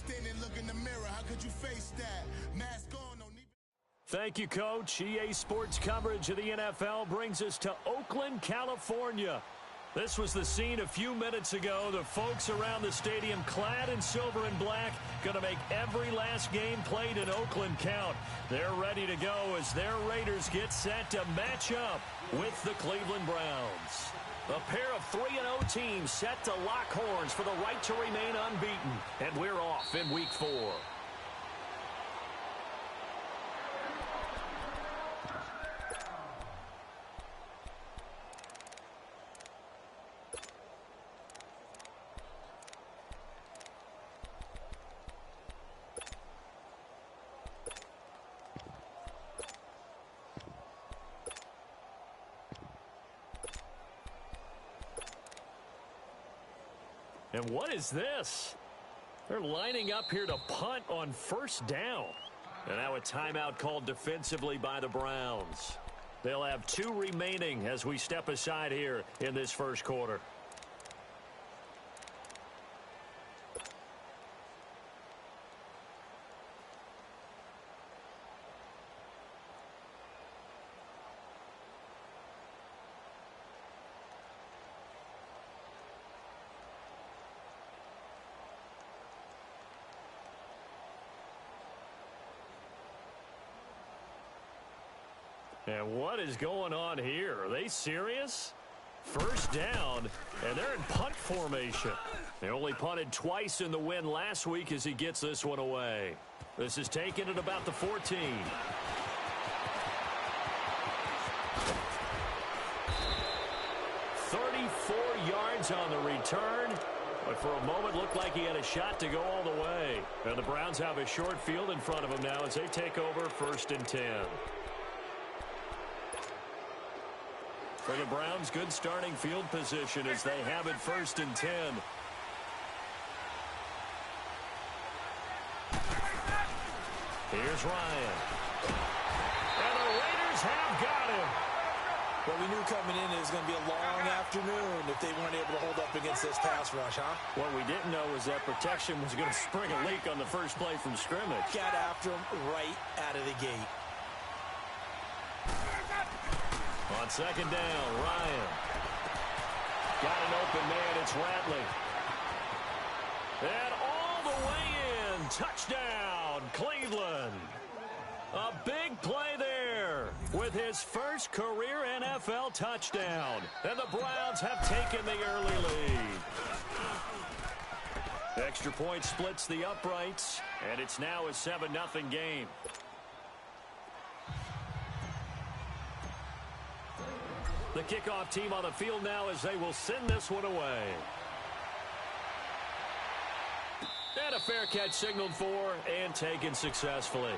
Standing, look in the mirror. How could you face that? Mask on, no need. Thank you, Coach. EA Sports coverage of the NFL brings us to Oakland, California. This was the scene a few minutes ago. The folks around the stadium clad in silver and black going to make every last game played in Oakland count. They're ready to go as their Raiders get set to match up with the Cleveland Browns. A pair of 3-0 teams set to lock horns for the right to remain unbeaten. And we're off in Week 4. And what is this? They're lining up here to punt on first down. And now a timeout called defensively by the Browns. They'll have 2 remaining as we step aside here in this first quarter. And what is going on here? Are they serious? First down, and they're in punt formation. They only punted twice in the win last week as he gets this one away. This is taken at about the 14. 34 yards on the return. But for a moment, looked like he had a shot to go all the way. And the Browns have a short field in front of them now as they take over 1st and 10. For the Browns, good starting field position as they have it 1st and 10. Here's Ryan. And the Raiders have got him. Well, we knew coming in it was going to be a long afternoon if they weren't able to hold up against this pass rush, huh? What we didn't know was that protection was going to spring a leak on the first play from scrimmage. Got after him right out of the gate. On second down, Ryan. Got an open man, it's Ratley. And all the way in, touchdown, Cleveland. A big play there with his first career NFL touchdown. And the Browns have taken the early lead. Extra point splits the uprights, and it's now a 7-0 game. The kickoff team on the field now as they will send this one away. And a fair catch signaled for and taken successfully.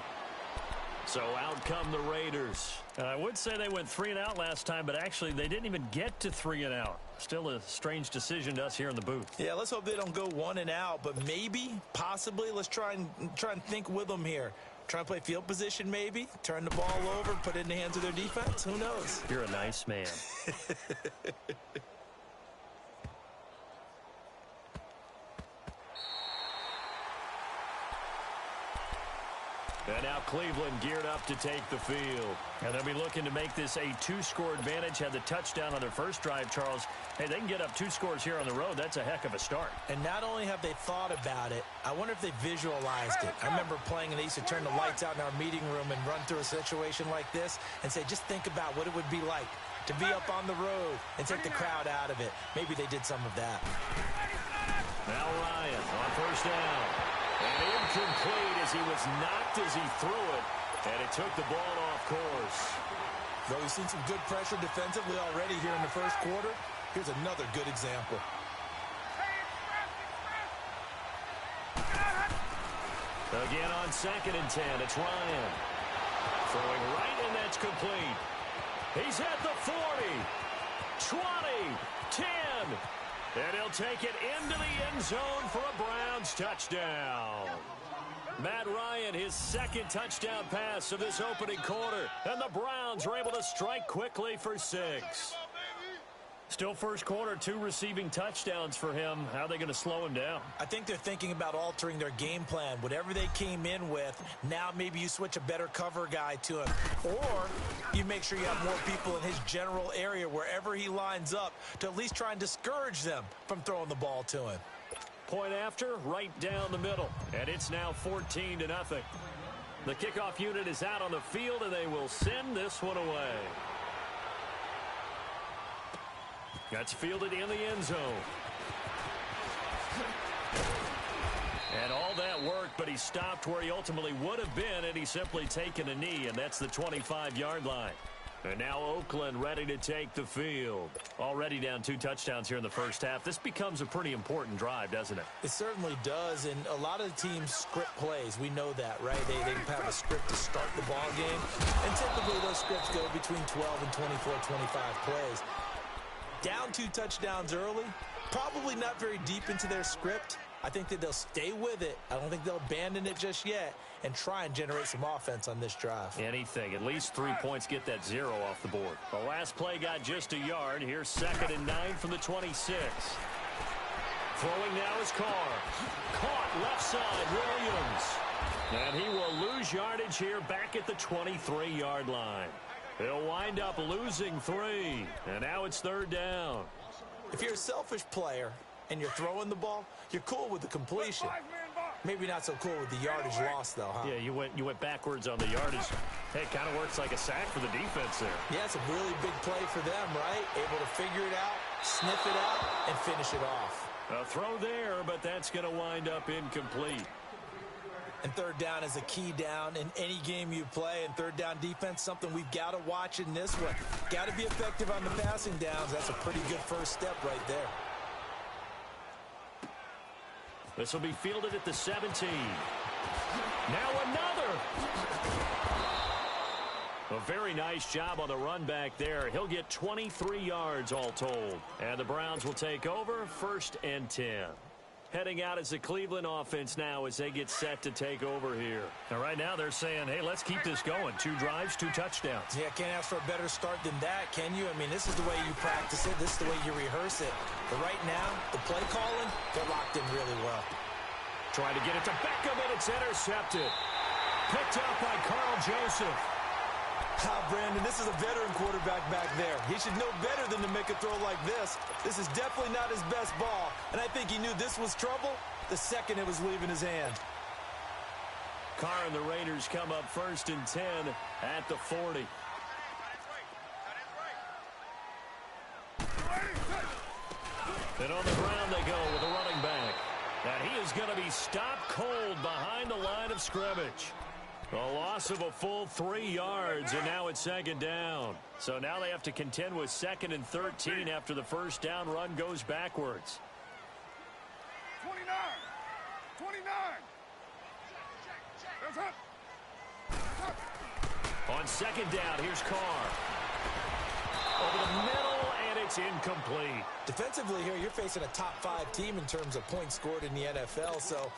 So out come the Raiders. And I would say they went 3-and-out last time, but actually they didn't even get to 3-and-out. Still a strange decision to us here in the booth. Yeah, let's hope they don't go 1-and-out, but maybe, possibly, let's try and think with them here. Try and play field position maybe, turn the ball over, put it in the hands of their defense. Who knows? You're a nice man. And now Cleveland geared up to take the field. And they'll be looking to make this a 2-score advantage. Had the touchdown on their first drive, Charles. Hey, they can get up 2 scores here on the road. That's a heck of a start. And not only have they thought about it, I wonder if they visualized it. I remember playing and they used to turn the lights out in our meeting room and run through a situation like this and say, just think about what it would be like to be up on the road and take the crowd out of it. Maybe they did some of that. Now Ryan on first down. And incomplete as he was knocked as he threw it. And it took the ball off course. Though we've seen some good pressure defensively already here in the first quarter, here's another good example. Again on 2nd and 10, it's Ryan. Throwing right, and that's complete. He's at the 40, 20, 10. And he'll take it into the end zone for a Browns touchdown. Matt Ryan, his 2nd touchdown pass of this opening quarter. And the Browns are able to strike quickly for 6. Still first quarter, 2 receiving touchdowns for him. How are they going to slow him down? I think they're thinking about altering their game plan. Whatever they came in with, now maybe you switch a better cover guy to him. Or you make sure you have more people in his general area wherever he lines up to at least try and discourage them from throwing the ball to him. Point after, right down the middle. And it's now 14-0. The kickoff unit is out on the field, and they will send this one away. That's fielded in the end zone. And all that worked, but he stopped where he ultimately would have been had he simply taken a knee, and that's the 25-yard line. And now Oakland ready to take the field. Already down 2 touchdowns here in the first half. This becomes a pretty important drive, doesn't it? It certainly does, and a lot of the teams script plays. We know that, right? They have a script to start the ball game, and typically those scripts go between 12 and 24, 25 plays. Down 2 touchdowns early, probably not very deep into their script. I think that they'll stay with it. I don't think they'll abandon it just yet and try and generate some offense on this drive. Anything. At least 3 points get that 0 off the board. The last play got just a yard. Here's 2nd and 9 from the 26. Throwing now is Carr. Caught left side, Williams. And he will lose yardage here back at the 23-yard line. He'll wind up losing 3. And now it's 3rd down. If you're a selfish player and you're throwing the ball, you're cool with the completion. Maybe not so cool with the yardage loss, though, huh? Yeah, you went backwards on the yardage. Hey, it kind of works like a sack for the defense there. Yeah, it's a really big play for them, right? Able to figure it out, sniff it out, and finish it off. A throw there, but that's going to wind up incomplete. And 3rd down is a key down in any game you play. And 3rd down defense, something we've got to watch in this one. Got to be effective on the passing downs. That's a pretty good first step right there. This will be fielded at the 17. Now another. A very nice job on the run back there. He'll get 23 yards all told. And the Browns will take over 1st and 10. Heading out as the Cleveland offense now as they get set to take over here. And right now they're saying, hey, let's keep this going. 2 drives, 2 touchdowns. Yeah, can't ask for a better start than that, can you? I mean, this is the way you practice it. This is the way you rehearse it. But right now, the play calling, they're locked in really well. Trying to get it to Beckham, and it's intercepted. Picked up by Carl Joseph. Brandon, this is a veteran quarterback back there. He should know better than to make a throw like this. This is definitely not his best ball, and I think he knew this was trouble the second it was leaving his hand. Carr and the Raiders come up 1st and 10 at the 40. And on the ground they go with a running back. And he is going to be stopped cold behind the line of scrimmage. A loss of a full 3 yards, and now it's 2nd down. So now they have to contend with 2nd and 13 after the first down run goes backwards. 29. 29. On 2nd down, here's Carr. Over the middle, and it's incomplete. Defensively here, you're facing a top 5 team in terms of points scored in the NFL. So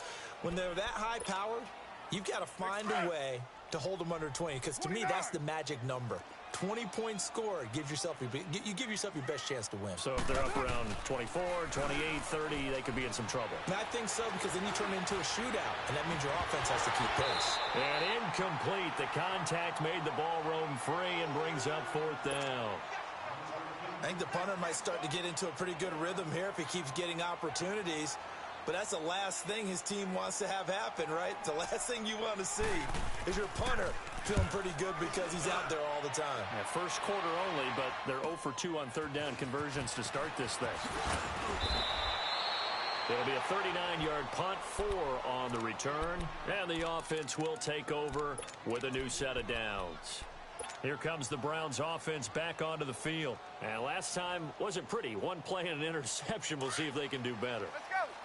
when they're that high-powered, you've got to find a way to hold them under 20, because to me, that's the magic number. 20 points scored gives yourself you give yourself your best chance to win. So if they're up around 24, 28, 30, they could be in some trouble. And I think so, because then you turn it into a shootout, and that means your offense has to keep pace. And incomplete. The contact made the ball roam free and brings up 4th down. I think the punter might start to get into a pretty good rhythm here if he keeps getting opportunities. But that's the last thing his team wants to have happen, right? The last thing you want to see is your punter feeling pretty good because he's out there all the time. Yeah, first quarter only, but they're 0 for 2 on 3rd down conversions to start this thing. It'll be a 39-yard punt, 4 on the return, and the offense will take over with a new set of downs. Here comes the Browns offense back onto the field. And last time wasn't pretty. 1 play and an interception. We'll see if they can do better.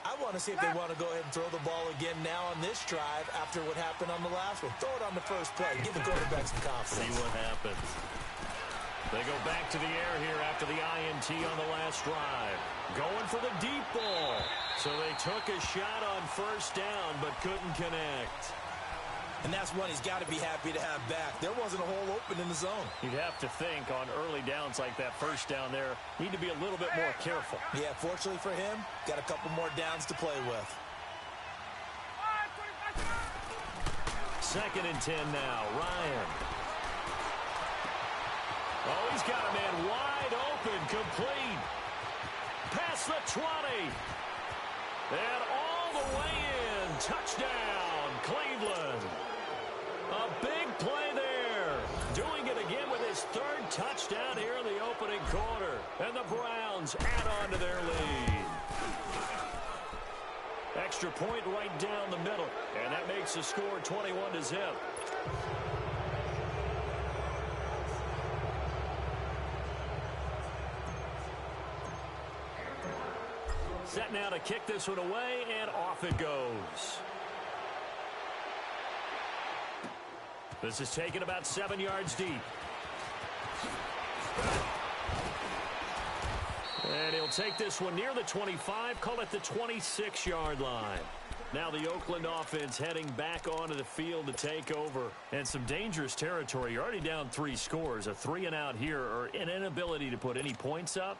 I want to see if they want to go ahead and throw the ball again now on this drive after what happened on the last one. Throw it on the first play. Give the quarterback some confidence. See what happens. They go back to the air here after the INT on the last drive. Going for the deep ball. So they took a shot on 1st down but couldn't connect. And that's one he's got to be happy to have back. There wasn't a hole open in the zone. You'd have to think on early downs like that first down there, need to be a little bit more careful. Yeah, fortunately for him, got a couple more downs to play with. 2nd and 10 now. Ryan. Oh, he's got a man wide open, complete. Past the 20. And all the way in. Touchdown, Cleveland. A big play there. Doing it again with his 3rd touchdown here in the opening quarter. And the Browns add on to their lead. Extra point right down the middle. And that makes the score 21-0. Set now to kick this one away, and off it goes. This is taken about 7 yards deep. And he'll take this one near the 25, call it the 26-yard line. Now the Oakland offense heading back onto the field to take over. And some dangerous territory. You're already down 3 scores. A 3-and-out here, or an inability to put any points up.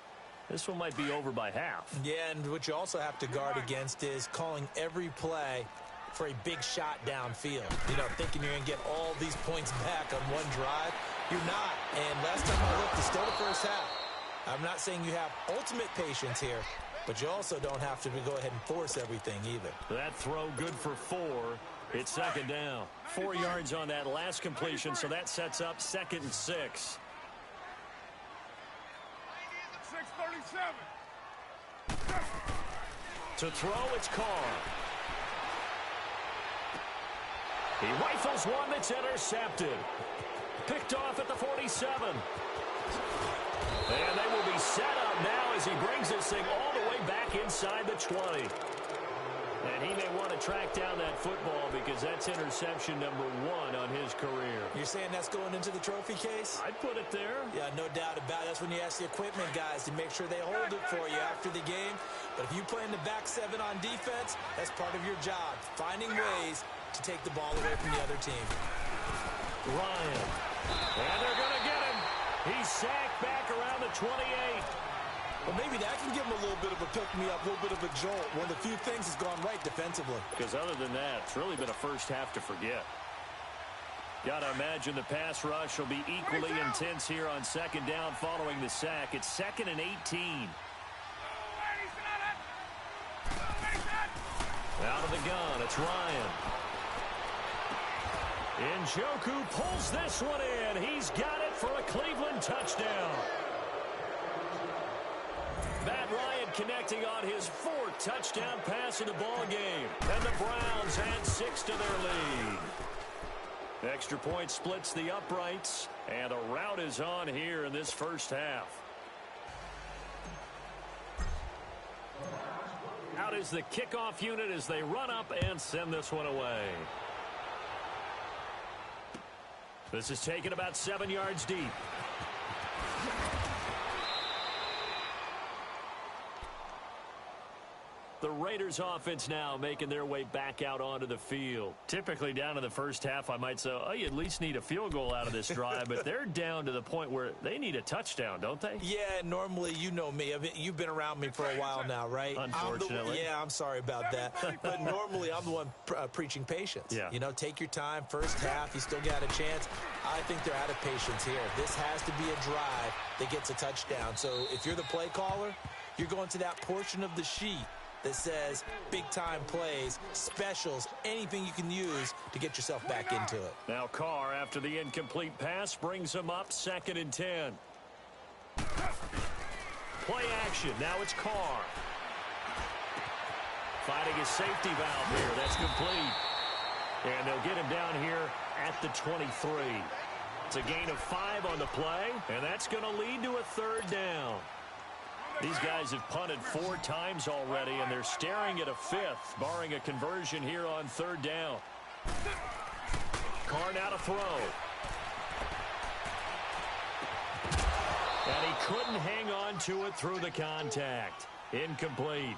This one might be over by half. Yeah, and what you also have to guard against is calling every play for a big shot downfield. You know, thinking you're going to get all these points back on one drive. You're not. And last time I looked, it's still the first half. I'm not saying you have ultimate patience here, but you also don't have to go ahead and force everything either. That throw good for 4. It's 2nd down. 4 yards on that last completion, so that sets up 2nd and 6. 637. To throw, it's Carr. He rifles one that's intercepted. Picked off at the 47. And they will be set up now as he brings this thing all the way back inside the 20. And he may want to track down that football because that's interception number 1 on his career. You're saying that's going into the trophy case? I'd put it there. Yeah, no doubt about it. That's when you ask the equipment guys to make sure they hold it for you after the game. But if you play in the back 7 on defense, that's part of your job, finding ways to take the ball away from the other team. Ryan. And they're going to get him. He's sacked back around the 28. Well, maybe that can give him a little bit of a pick-me-up, a little bit of a jolt. One of the few things that's gone right defensively. Because other than that, it's really been a first half to forget. Got to imagine the pass rush will be equally intense here on 2nd down following the sack. It's 2nd and 18. Out of the gun, it's Ryan. Njoku pulls this one in. He's got it for a Cleveland touchdown. Matt Ryan connecting on his 4th touchdown pass of the ball game. And the Browns add 6 to their lead. Extra point splits the uprights. And a rout is on here in this first half. Out is the kickoff unit as they run up and send this one away. This is taken about 7 yards deep. The Raiders offense now making their way back out onto the field. Typically down in the first half, I might say, oh, you at least need a field goal out of this drive, but they're down to the point where they need a touchdown, don't they? Yeah, normally, you know me. You've been around me for a while now, right? Unfortunately. I'm sorry about that. But normally, I'm the one preaching patience. Yeah. You know, take your time. First half, you still got a chance. I think they're out of patience here. This has to be a drive that gets a touchdown. So if you're the play caller, you're going to that portion of the sheet that says big-time plays, specials, anything you can use to get yourself back into it. Now Carr, after the incomplete pass, brings him up 2nd and 10. Play action. Now it's Carr. Fighting his safety valve here. That's complete. And they'll get him down here at the 23. It's a gain of 5 on the play, and that's going to lead to a 3rd down. These guys have punted 4 times already, and they're staring at a 5th, barring a conversion here on 3rd down. Carr now to throw. And he couldn't hang on to it through the contact. Incomplete.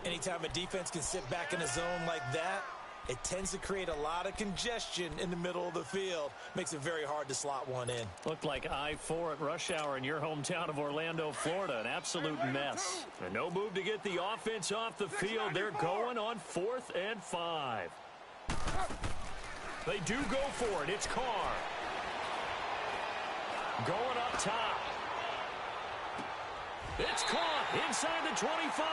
Anytime a defense can sit back in a zone like that, It tends to create a lot of congestion in the middle of the field. Makes it very hard to slot one in. Looked like I-4 at rush hour in your hometown of Orlando, Florida. An absolute mess. And no move to get the offense off the field. They're going on 4th and 5. They do go for it. It's Carr. Going up top. It's caught inside the 25.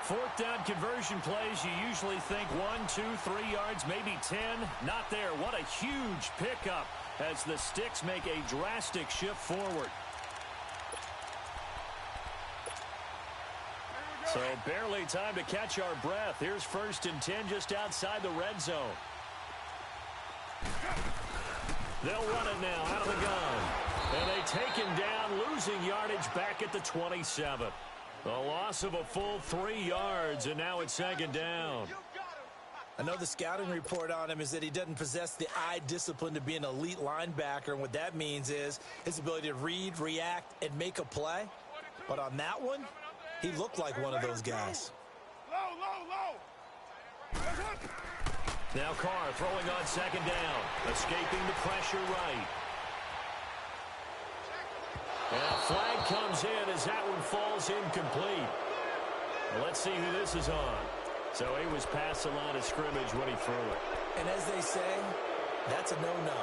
4th down conversion plays, you usually think 1, 2, 3 yards, maybe 10. Not there. What a huge pickup as the Sticks make a drastic shift forward. So barely time to catch our breath. Here's 1st and 10 just outside the red zone. They'll run it now out of the gun. And they take him down, losing yardage back at the 27. A loss of a full 3 yards, and now it's 2nd down. I know the scouting report on him is that he doesn't possess the eye discipline to be an elite linebacker, and what that means is his ability to read, react, and make a play. But on that one, he looked like one of those guys. Now Carr throwing on 2nd down, escaping the pressure right. And a flag comes in as that one falls incomplete. Well, let's see who this is on. So he was past the line of scrimmage when he threw it. And as they say, that's a no-no.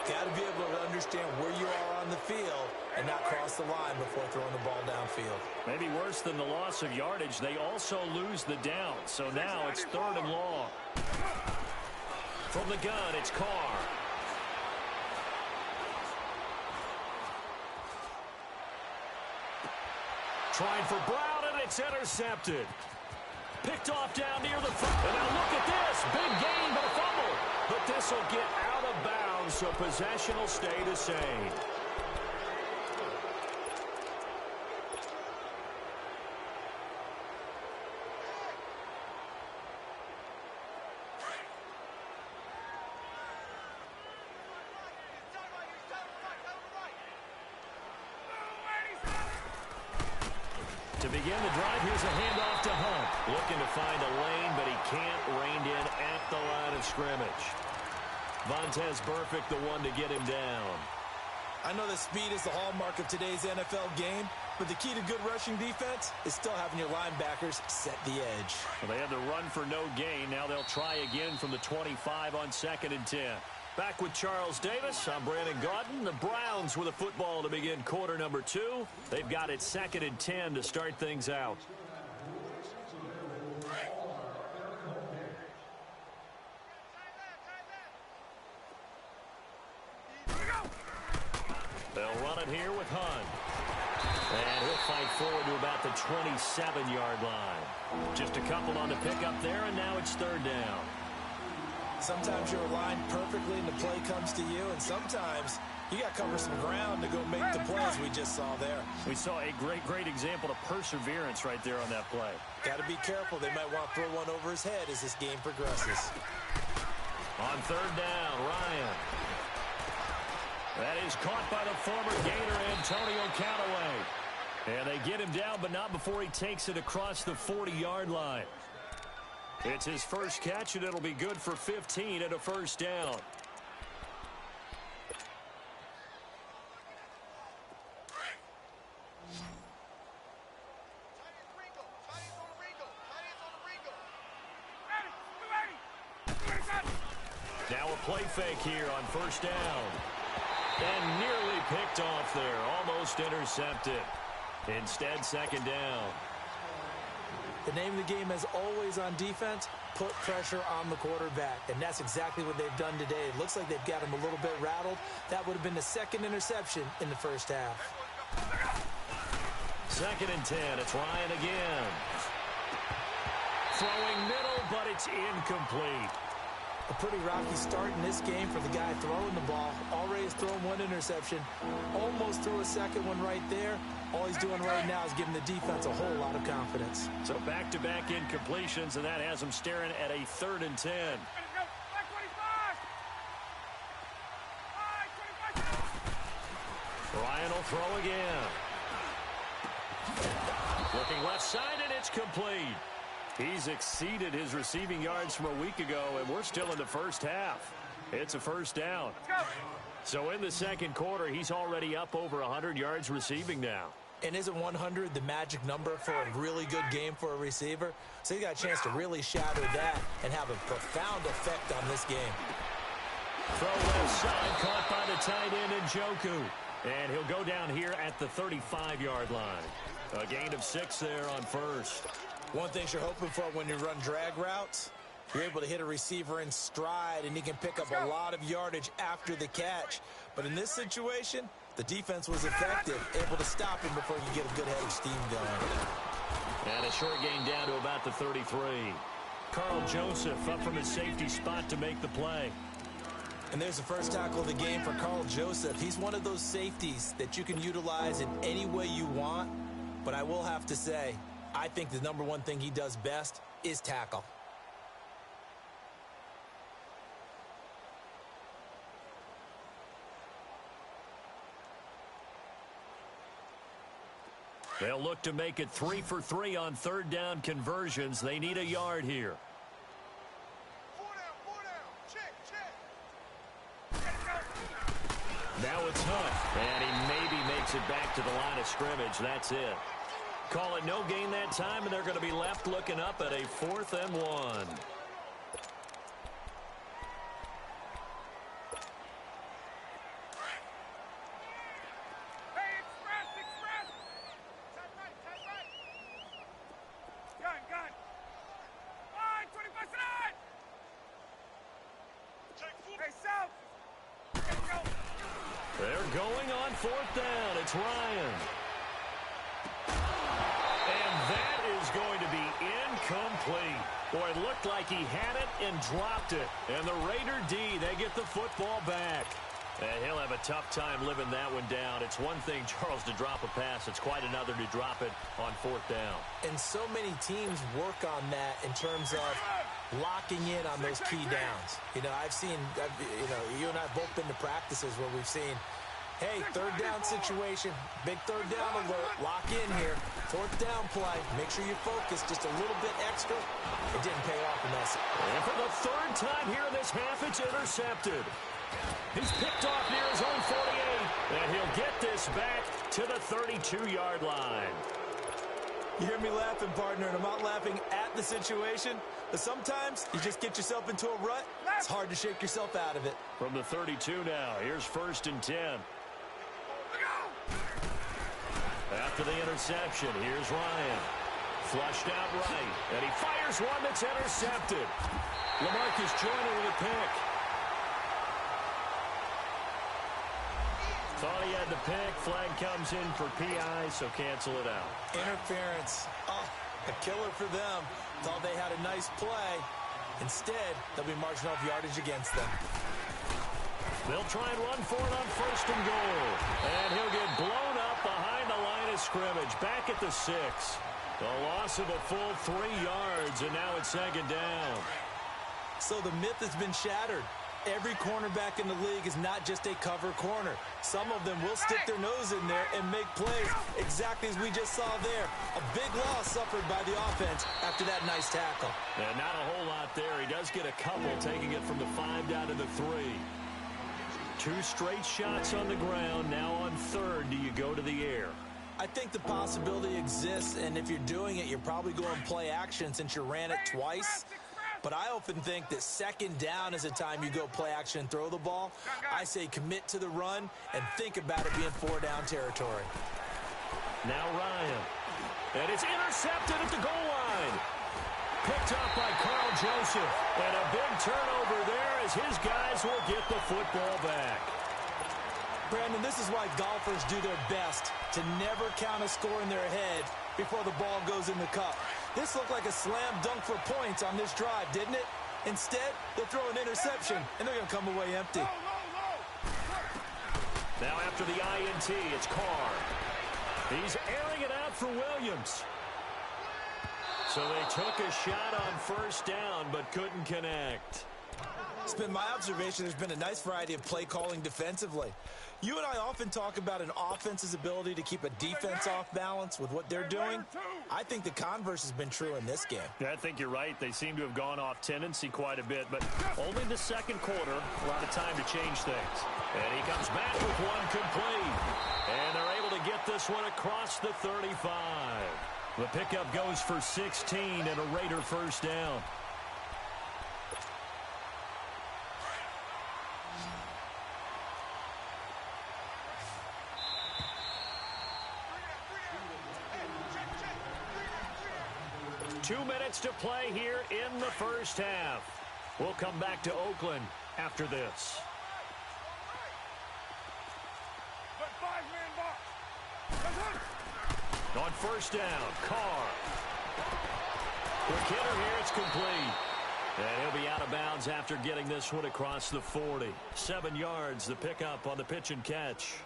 Got to be able to understand where you are on the field and not cross the line before throwing the ball downfield. Maybe worse than the loss of yardage, they also lose the down. So now it's 3rd and long. From the gun, it's Carr. Trying for Brown, and it's intercepted. Picked off down near the front. And now look at this. Big gain, but a fumble. But this will get out of bounds, so possession will stay the same. To begin the drive, here's a handoff to Hunt. Looking to find a lane, but he can't rein in at the line of scrimmage. Vontaze Burfict, the one to get him down. I know that speed is the hallmark of today's NFL game, but the key to good rushing defense is still having your linebackers set the edge. Well, they had to run for no gain. Now they'll try again from the 25 on 2nd and 10. Back with Charles Davis, I'm Brandon Gaudin. The Browns with a football to begin quarter number 2. They've got it 2nd and 10 to start things out. They'll run it here with Hunt. And he'll fight forward to about the 27-yard line. Just a couple on the pickup there, and now it's 3rd down. Sometimes you're aligned perfectly and the play comes to you, and sometimes you got to cover some ground to go make the plays we just saw there. We saw a great example of perseverance right there on that play. Got to be careful. They might want to throw one over his head as this game progresses. On 3rd down, Ryan. That is caught by the former Gator, Antonio Callaway. And they get him down, but not before he takes it across the 40-yard line. It's his first catch, and it'll be good for 15 and a 1st down. Now a play fake here on 1st down. And nearly picked off there, almost intercepted. Instead, 2nd down. The name of the game, as always on defense, put pressure on the quarterback. And that's exactly what they've done today. It looks like they've got him a little bit rattled. That would have been the 2nd interception in the first half. 2nd and 10. It's Ryan again. Throwing middle, but it's incomplete. A pretty rocky start in this game for the guy throwing the ball. Already has thrown 1 interception. Almost threw a 2nd one right there. All he's doing right now is giving the defense a whole lot of confidence. So back-to-back incompletions, and that has him staring at a 3rd and 10. Ryan will throw again. Looking left side, and it's complete. He's exceeded his receiving yards from a week ago, and we're still in the first half. It's a first down. So in the second quarter, he's already up over 100 yards receiving now. And isn't 100 the magic number for a really good game for a receiver? So he got a chance to really shatter that and have a profound effect on this game. Throw left side, caught by the tight end Njoku. And he'll go down here at the 35-yard line. A gain of 6 there on first. One thing you're hoping for when you run drag routes, you're able to hit a receiver in stride, and he can pick up a lot of yardage after the catch. But in this situation, the defense was effective, able to stop him before he could get a good head of steam going. And a short gain down to about the 33. Carl Joseph up from his safety spot to make the play. And there's the first tackle of the game for Carl Joseph. He's one of those safeties that you can utilize in any way you want. But I will have to say, I think the number one thing he does best is tackle. They'll look to make it 3 for 3 on third down conversions. They need a yard here. Now it's Hunt, and he maybe makes it back to the line of scrimmage. That's it. Call it no gain that time, and they're going to be left looking up at a 4th and 1. They're going on 4th down. It's Ryan. And that is going to be incomplete. Boy, it looked like he had it and dropped it. And the Raider D, they get the football back. And he'll have a tough time living that one down. It's one thing, Charles, to drop a pass. It's quite another to drop it on 4th down. And so many teams work on that in terms of locking in on those key downs. You know, you and I have both been to practices where we've seen, hey, 3rd down situation, big 3rd down alert, lock in here, 4th down play, make sure you focus just a little bit extra. It didn't pay off in that. And for the 3rd time here in this half, it's intercepted. He's picked off near his own 48, and he'll get this back to the 32-yard line. You hear me laughing, partner, and I'm not laughing at the situation, but sometimes you just get yourself into a rut. It's hard to shake yourself out of it. From the 32 now, here's 1st and 10. After the interception, here's Ryan. Flushed out right, and he fires one that's intercepted. LaMarcus Joyner with a pick. Thought he had the pick. Flag comes in for PI, so cancel it out. Interference. Oh, a killer for them. Thought they had a nice play. Instead, they'll be marching off yardage against them. They'll try and run for it on 1st and goal. And he'll get blown up behind the line of scrimmage. Back at the 6. The loss of a full 3 yards, and now it's 2nd down. So the myth has been shattered. Every cornerback in the league is not just a cover corner. Some of them will stick their nose in there and make plays exactly as we just saw there. A big loss suffered by the offense after that nice tackle. And not a whole lot there. He does get a couple, taking it from the 5 down to the 3. 2 straight shots on the ground. Now on 3rd, do you go to the air? I think the possibility exists, and if you're doing it, you're probably going play action since you ran it twice. But I often think that 2nd down is a time you go play action and throw the ball. I say commit to the run and think about it being 4-down territory. Now Ryan. And it's intercepted at the goal line. Picked up by Carl Joseph. And a big turnover there as his guys will get the football back. Brandon, this is why golfers do their best to never count a score in their head before the ball goes in the cup. This looked like a slam dunk for points on this drive, didn't it? Instead, they'll throw an interception, and they're going to come away empty. Now after the INT, it's Carr. He's airing it out for Williams. So they took a shot on 1st down, but couldn't connect. been my observation. There's been a nice variety of play calling defensively. You and I often talk about an offense's ability to keep a defense off balance with what they're doing. I think the converse has been true in this game. Yeah, I think you're right. They seem to have gone off tendency quite a bit, but only the second quarter. A lot of time to change things. And he comes back with one complete. And they're able to get this one across the 35. The pickup goes for 16 and a Raider first down. Two minutes to play here in the first half. We'll come back to Oakland after this. On first down, Carr. Quick hitter here, it's complete. And he'll be out of bounds after getting this one across the 40. 7 yards, the pickup on the pitch and catch.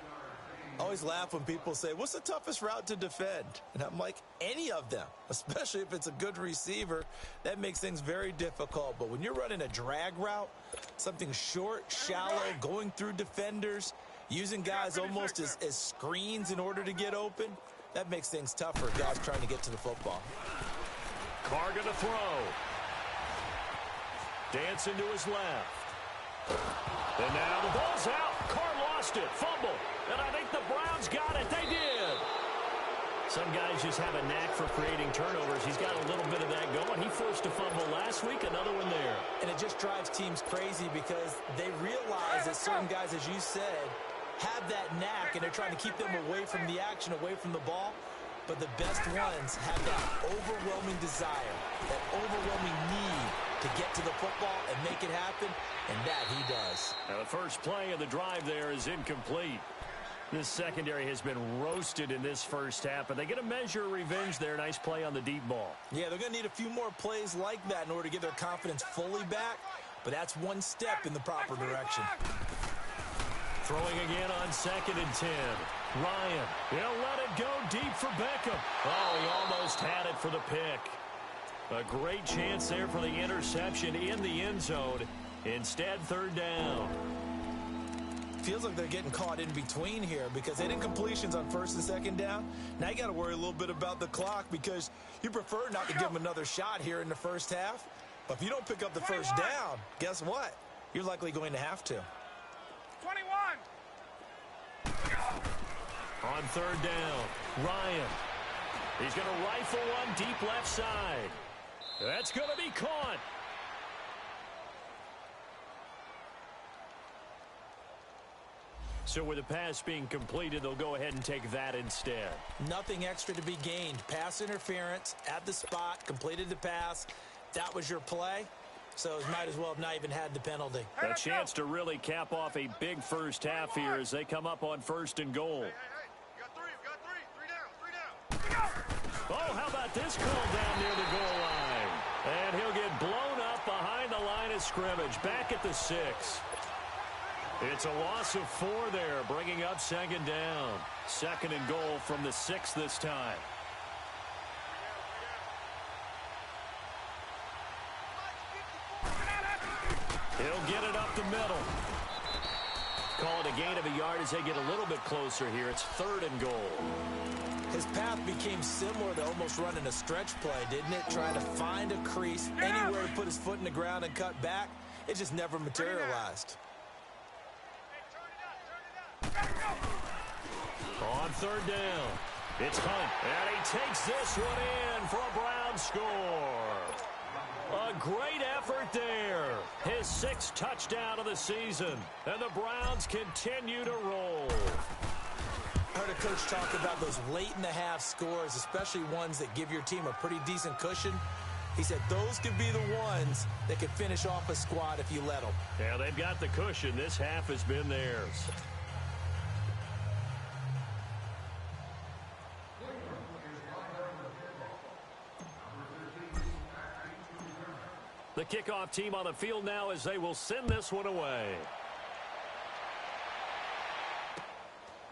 I always laugh when people say, what's the toughest route to defend? And I'm like, any of them, especially if it's a good receiver. That makes things very difficult. But when you're running a drag route, something short, shallow, going through defenders, using guys almost as screens in order to get open, that makes things tough for guys trying to get to the football. Carr going to throw. Dancing to his left. And now the ball's out. Carr lost it. Fumble. And I think the Browns got it. They did. Some guys just have a knack for creating turnovers. He's got a little bit of that going. He forced a fumble last week, another one there. And it just drives teams crazy because they realize that certain guys, as you said, have that knack, and they're trying to keep them away from the action, away from the ball. But the best ones have that overwhelming desire, that overwhelming need to get to the football and make it happen, and that he does. Now the first play of the drive there is incomplete. This secondary has been roasted in this first half, but they get a measure of revenge there. Nice play on the deep ball. Yeah, they're going to need a few more plays like that in order to get their confidence fully back, but that's one step in the proper direction. Throwing again on 2nd and 10. Ryan, he'll let it go deep for Beckham. Oh, he almost had it for the pick. A great chance there for the interception in the end zone. Instead, 3rd down. Feels like they're getting caught in between here because they didn't completions on 1st and 2nd down. Now you got to worry a little bit about the clock because you prefer not to give them another shot here in the first half. But if you don't pick up the first down, guess what? You're likely going to have to. 21. On 3rd down, Ryan. He's going to rifle one deep left side. That's going to be caught. So with the pass being completed, they'll go ahead and take that instead. Nothing extra to be gained. Pass interference at the spot, completed the pass. That was your play. So it might as well have not even had the penalty. A chance to really cap off a big first half here as they come up on 1st and goal. You got three down. Oh, how about this call down near the goal line? And he'll get blown up behind the line of scrimmage, back at the 6. It's a loss of 4 there, bringing up 2nd down. 2nd and goal from the 6 this time. He'll get it up the middle. Call it a gain of a yard as they get a little bit closer here. It's 3rd and goal. His path became similar to almost running a stretch play, didn't it? Trying to find a crease, anywhere to put his foot in the ground and cut back. It just never materialized. On 3rd down, it's Hunt, and he takes this one in for a Brown score. A great effort there. His 6th touchdown of the season, and the Browns continue to roll. I heard a coach talk about those late-in-the-half scores, especially ones that give your team a pretty decent cushion. He said those could be the ones that could finish off a squad if you let them. Yeah, they've got the cushion. This half has been theirs. The kickoff team on the field now as they will send this one away.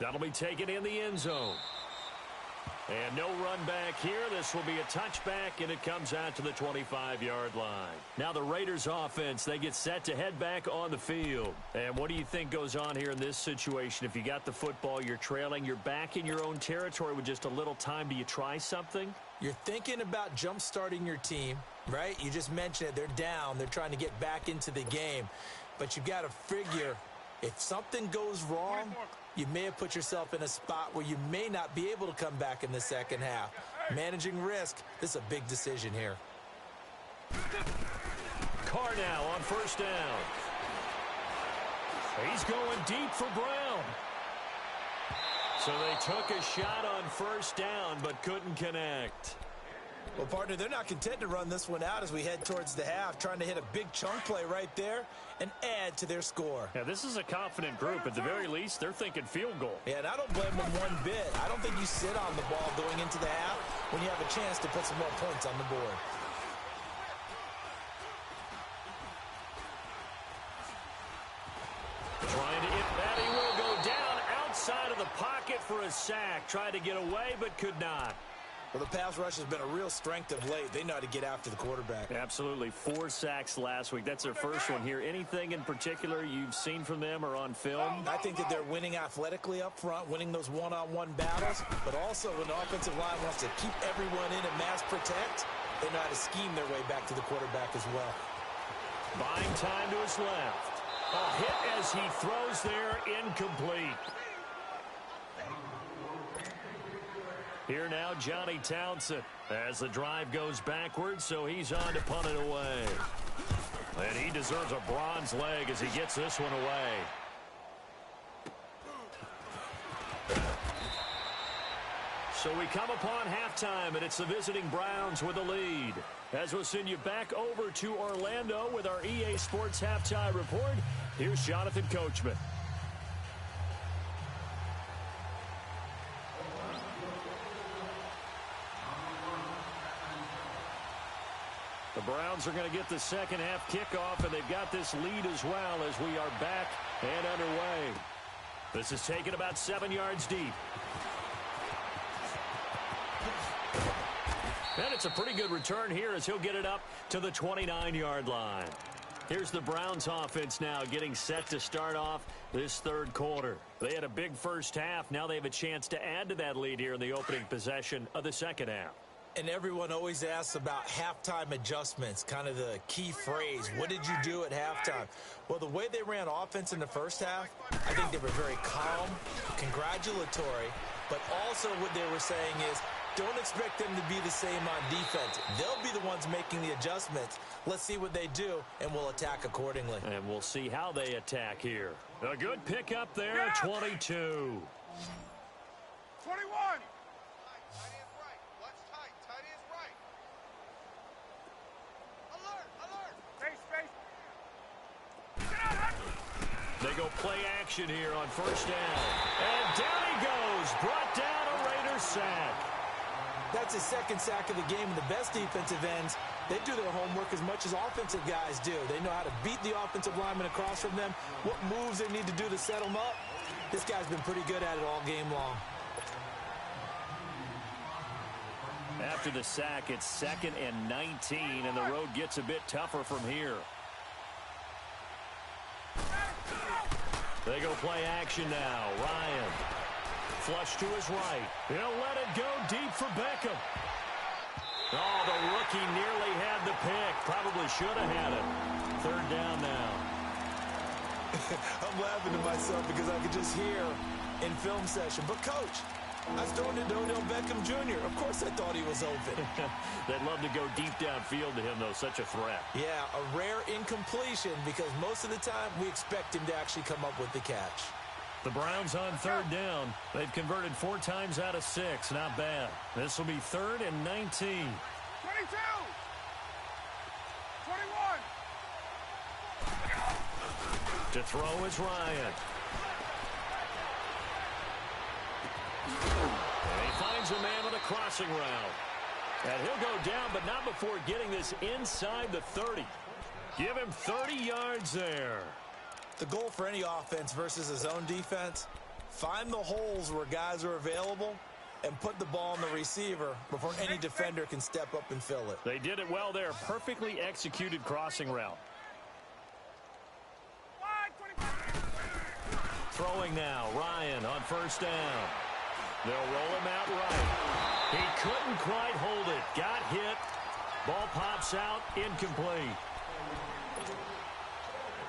That'll be taken in the end zone. And no run back here. This will be a touchback, and it comes out to the 25-yard line. Now the Raiders offense, they get set to head back on the field. And what do you think goes on here in this situation? If you got the football, you're trailing, you're back in your own territory with just a little time. Do you try something? You're thinking about jump-starting your team, right? You just mentioned it. They're down. They're trying to get back into the game. But you've got to figure if something goes wrong, you may have put yourself in a spot where you may not be able to come back in the second half. Managing risk, this is a big decision here. Carr now on first down. He's going deep for Brown. So they took a shot on first down but couldn't connect. Well, partner, they're not content to run this one out as we head towards the half, trying to hit a big chunk play right there and add to their score. Yeah, this is a confident group. At the very least, they're thinking field goal. Yeah, and I don't blame them one bit. I don't think you sit on the ball going into the half when you have a chance to put some more points on the board. Trying to hit that. He will go down outside of the pocket for a sack. Tried to get away, but could not. Well, the pass rush has been a real strength of late. They know how to get after the quarterback. Absolutely. 4 sacks last week. That's their first one here. Anything in particular you've seen from them or on film? I think that they're winning athletically up front, winning those one-on-one battles, but also when the offensive line wants to keep everyone in and mass protect, they know how to scheme their way back to the quarterback as well. Buying time to his left. A hit as he throws there, incomplete. Here now, Johnny Townsend, as the drive goes backwards, so he's on to punt it away. And he deserves a bronze leg as he gets this one away. So we come upon halftime, and it's the visiting Browns with the lead. As we'll send you back over to Orlando with our EA Sports Halftime Report, here's Jonathan Coachman. The Browns are going to get the second half kickoff, and they've got this lead as well as we are back and underway. This is taken about 7 yards deep. And it's a pretty good return here as he'll get it up to the 29-yard line. Here's the Browns offense now getting set to start off this third quarter. They had a big first half. Now they have a chance to add to that lead here in the opening possession of the second half. And everyone always asks about halftime adjustments, kind of the key phrase. What did you do at halftime? Well, the way they ran offense in the first half, I think they were very calm, congratulatory, but also what they were saying is don't expect them to be the same on defense. They'll be the ones making the adjustments. Let's see what they do, and we'll attack accordingly. And we'll see how they attack here. A good pickup there, 22. 21. They go play action here on first down. And down he goes. Brought down a Raiders sack. That's his second sack of the game. And the best defensive ends, they do their homework as much as offensive guys do. They know how to beat the offensive lineman across from them, what moves they need to do to set them up. This guy's been pretty good at it all game long. After the sack, it's 2nd and 19, and the road gets a bit tougher from here. They go play action now. Ryan. Flush to his right. He'll let it go deep for Beckham. Oh, the rookie nearly had the pick. Probably should have had it. Third down now. I'm laughing to myself because I could just hear in film session. But, Coach, I was throwing it to Odell Beckham Jr. Of course I thought he was open. They'd love to go deep downfield to him, though. Such a threat. Yeah, a rare incompletion because most of the time we expect him to actually come up with the catch. The Browns on third down. They've converted 4 times out of 6. Not bad. This will be 3rd and 19. 22. 21. To throw is Ryan. And he finds a man on a crossing route. And he'll go down, but not before getting this inside the 30. Give him 30 yards there. The goal for any offense versus his own defense, find the holes where guys are available and put the ball on the receiver before any defender can step up and fill it. They did it well there. Perfectly executed crossing route. Throwing now, Ryan on first down. They'll roll him out right. He couldn't quite hold it. Got hit. Ball pops out, incomplete.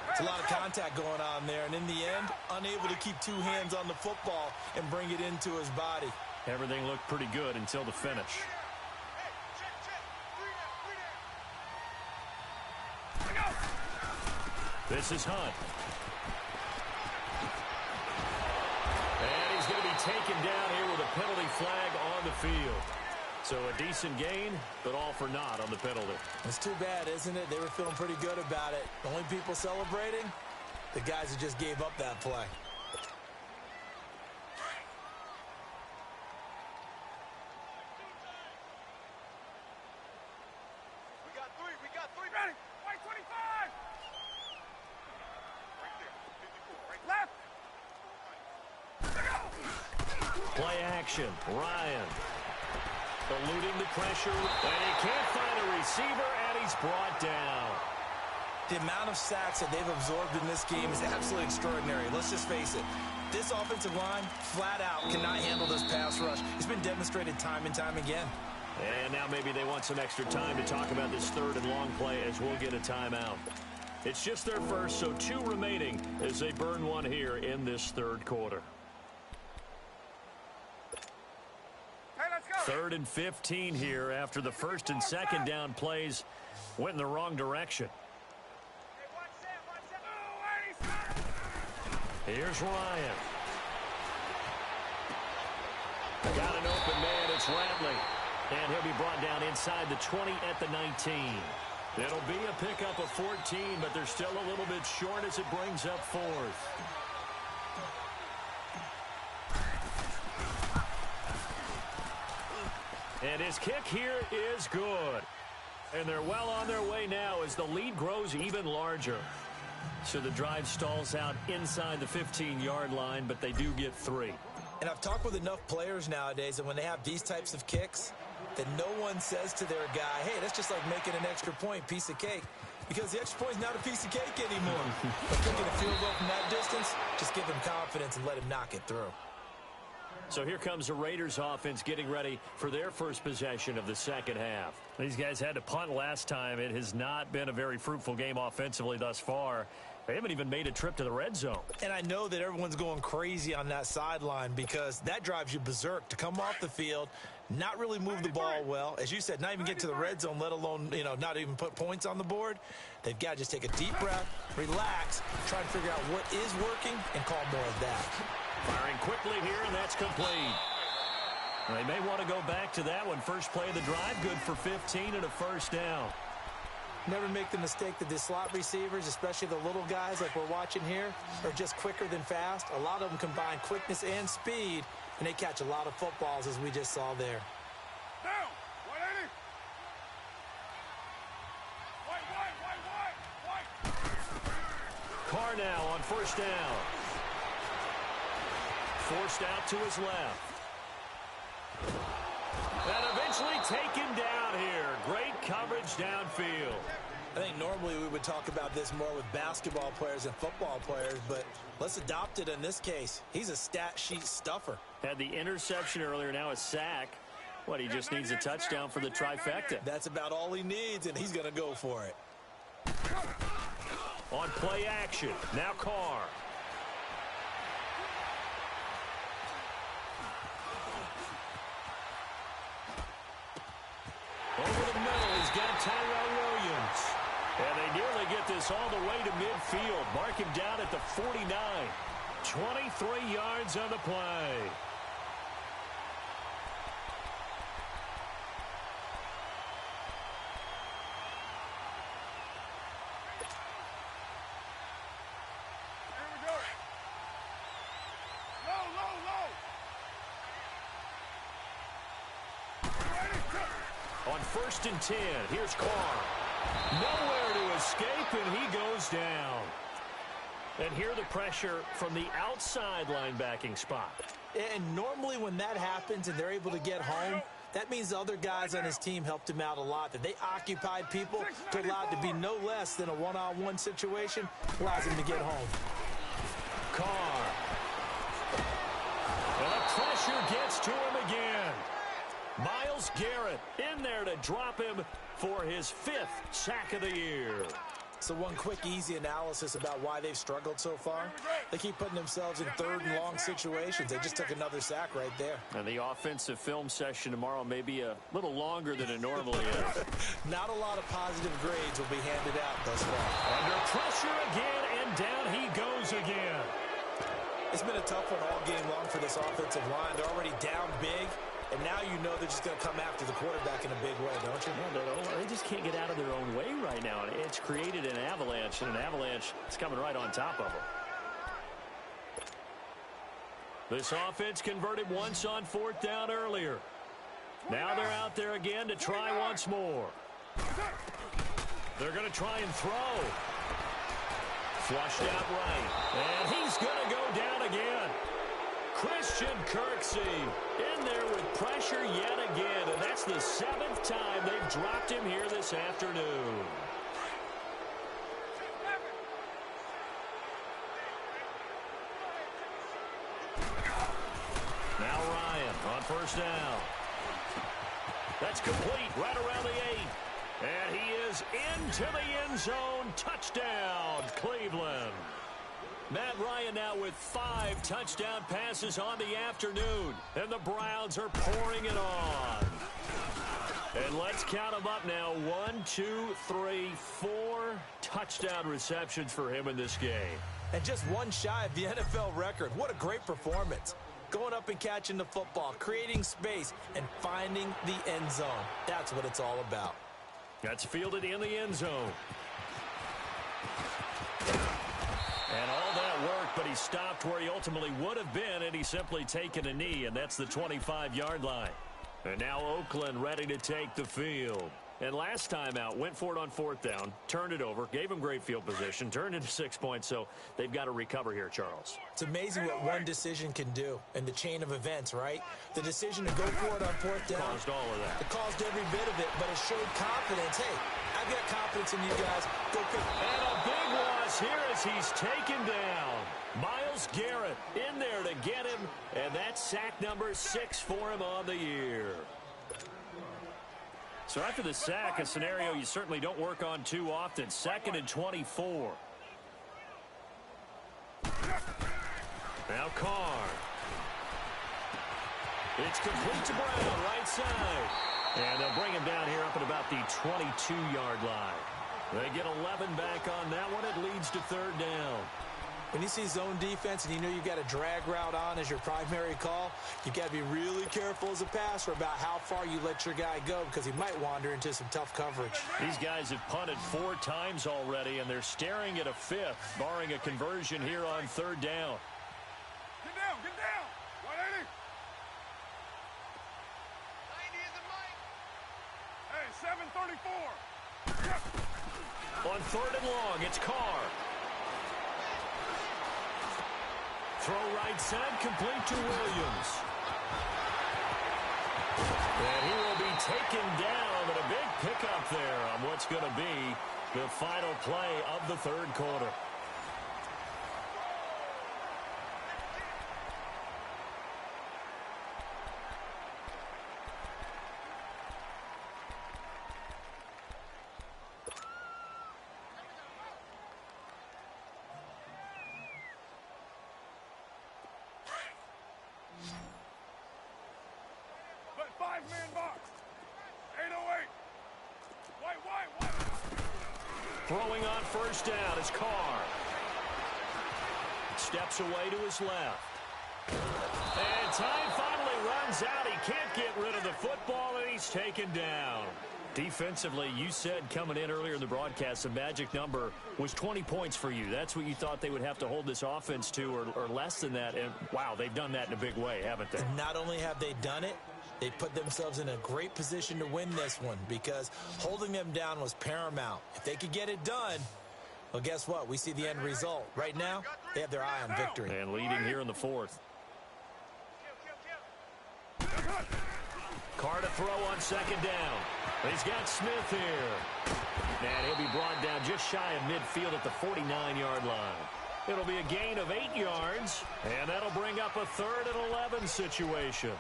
It's a lot of contact going on there, and in the end, unable to keep two hands on the football and bring it into his body. Everything looked pretty good until the finish. This is Hunt. And he's going to be taken down here with a penalty flag on the field. So a decent gain, but all for naught on the penalty. It's too bad, isn't it? They were feeling pretty good about it. The only people celebrating, the guys who just gave up that play. We got three. Ready? White 25. Right there. Left. Play action. Ryan. Eluding the pressure, and he can't find a receiver, and he's brought down. The amount of sacks that they've absorbed in this game is absolutely extraordinary. Let's just face it. This offensive line, flat out, cannot handle this pass rush. It's been demonstrated time and time again. And now maybe they want some extra time to talk about this third and long play as we'll get a timeout. It's just their first, so 2 remaining as they burn one here in this third quarter. 3rd and 15 here after the first and second down plays went in the wrong direction. Here's Ryan. Got an open man. It's Ratley. And he'll be brought down inside the 20 at the 19. It'll be a pickup of 14, but they're still a little bit short as it brings up 4th. And his kick here is good. And they're well on their way now as the lead grows even larger. So the drive stalls out inside the 15-yard line, but they do get 3. And I've talked with enough players nowadays that when they have these types of kicks, that no one says to their guy, hey, that's just like making an extra point, piece of cake. Because the extra point is not a piece of cake anymore. But kicking a field goal from that distance, just give him confidence and let him knock it through. So here comes the Raiders offense getting ready for their first possession of the second half. These guys had to punt last time. It has not been a very fruitful game offensively thus far. They haven't even made a trip to the red zone. And I know that everyone's going crazy on that sideline because that drives you berserk to come off the field, not really move the ball well. As you said, not even get to the red zone, let alone, not even put points on the board. They've got to just take a deep breath, relax, try to figure out what is working, and call more of that. Firing quickly here, and that's complete. They may want to go back to that one. First play of the drive, good for 15 and a first down. Never make the mistake that the slot receivers, especially the little guys like we're watching here, are just quicker than fast. A lot of them combine quickness and speed, and they catch a lot of footballs, as we just saw there. Down. 180. White. Carr now on first down. Forced out to his left. And eventually taken down here. Great coverage downfield. I think normally we would talk about this more with basketball players and football players, but let's adopt it in this case. He's a stat sheet stuffer. Had the interception earlier, now a sack. He just needs a touchdown for the trifecta. That's about all he needs, and he's going to go for it. On play action, now Carr. Over the middle, he's got Tyrell Williams. And they nearly get this all the way to midfield. Mark him down at the 49. 23 yards on the play. Here we go. Low. On 1st and 10, here's Carr. Nowhere to escape, and he goes down. And here the pressure from the outside linebacking spot. And normally when that happens and they're able to get home, that means the other guys on his team helped him out a lot. That they occupied people to allow it to be no less than a one-on-one situation, allows him to get home. Carr. And the pressure gets to him again. Myles Garrett in there to drop him for his 5th sack of the year. So one quick, easy analysis about why they've struggled so far. They keep putting themselves in 3rd and long situations. They just took another sack right there. And the offensive film session tomorrow may be a little longer than it normally is. Not a lot of positive grades will be handed out thus far. Under pressure again, and down he goes again. It's been a tough one all game long for this offensive line. They're already down big. And now you know they're just going to come after the quarterback in a big way, don't you? Yeah, they just can't get out of their own way right now. It's created an avalanche, and an avalanche is coming right on top of them. This offense converted once on 4th down earlier. Now they're out there again to try once more. They're going to try and throw. Flushed out right. And he's going to go down again. Christian Kirksey in there with pressure yet again, and that's the 7th time they've dropped him here this afternoon. Now Ryan on 1st down. That's complete right around the 8. And he is into the end zone. Touchdown, Cleveland. Matt Ryan now with 5 touchdown passes on the afternoon. And the Browns are pouring it on. And let's count them up now. 1, 2, 3, 4 touchdown receptions for him in this game. And just one shy of the NFL record. What a great performance. Going up and catching the football, creating space, and finding the end zone. That's what it's all about. That's fielded in the end zone. And all that work, but he stopped where he ultimately would have been, and he's simply taken a knee, and that's the 25-yard line. And now Oakland ready to take the field. And last time out, went for it on 4th down, turned it over, gave him great field position, turned into 6 points, so they've got to recover here, Charles. It's amazing what one decision can do in the chain of events, right? The decision to go for it on 4th down. Caused all of that. It caused every bit of it, but it showed confidence. Hey, I've got confidence in you guys. Go quick. And a big loss here as he's taken down. Myles Garrett in there to get him, and that's sack number 6 for him on the year. So after the sack, a scenario you certainly don't work on too often. 2nd and 24. Now Carr. It's complete to Brown, right side. And they'll bring him down here up at about the 22-yard line. They get 11 back on that one. It leads to 3rd down. When you see zone defense and you know you've got a drag route on as your primary call, you've got to be really careful as a passer about how far you let your guy go because he might wander into some tough coverage. These guys have punted 4 times already, and they're staring at a 5th, barring a conversion here on 3rd down. Get down, get down. 180. 90 is the mic. Hey, 734. On 3rd and long, it's Carr. Throw right side, complete to Williams. And he will be taken down, but a big pickup there on what's going to be the final play of the 3rd quarter. Five-man box. 808. White. Throwing on 1st down is Carr. Steps away to his left. And time finally runs out. He can't get rid of the football, and he's taken down. Defensively, you said coming in earlier in the broadcast, the magic number was 20 points for you. That's what you thought they would have to hold this offense to, or less than that. And, wow, they've done that in a big way, haven't they? And not only have they done it, they put themselves in a great position to win this one because holding them down was paramount. If they could get it done, Well, guess what? We see the end result. Right now, they have their eye on victory. And leading here in the fourth. Carr to throw on second down. He's got Smith here. And he'll be brought down just shy of midfield at the 49-yard line. It'll be a gain of 8 yards, and that'll bring up a 3rd and 11 situation.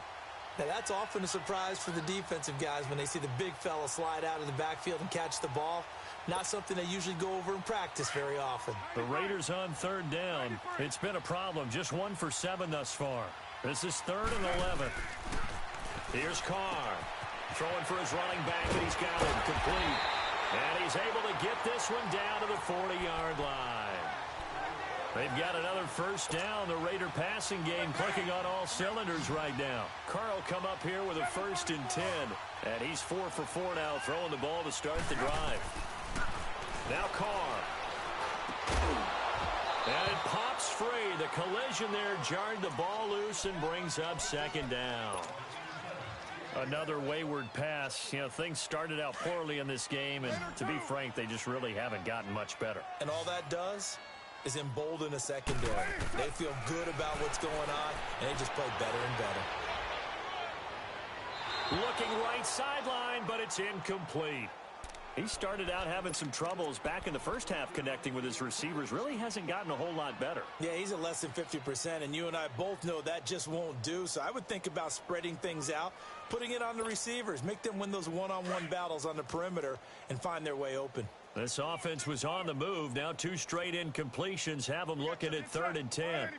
Now, that's often a surprise for the defensive guys when they see the big fella slide out of the backfield and catch the ball. Not something they usually go over in practice very often. The Raiders on 3rd down. It's been a problem. Just 1 for 7 thus far. This is 3rd and 11. Here's Carr. Throwing for his running back, and he's got it complete. And he's able to get this one down to the 40-yard line. They've got another first down. The Raider passing game clicking on all cylinders right now. Carr will come up here with a 1st and 10. And he's 4 for 4 now, throwing the ball to start the drive. Now Carr. And it pops free. The collision there jarred the ball loose and brings up 2nd down. Another wayward pass. You know, things started out poorly in this game, and to be frank, they just really haven't gotten much better. And all that does is embolden a secondary. They feel good about what's going on, and they just play better and better. Looking right sideline, but it's incomplete. He started out having some troubles back in the first half connecting with his receivers. Really hasn't gotten a whole lot better. Yeah, he's at less than 50%, and you and I both know that just won't do. So I would think about spreading things out, putting it on the receivers, make them win those one-on-one battles on the perimeter and find their way open. This offense was on the move. Now 2 straight incompletions have them looking at 3rd and 10.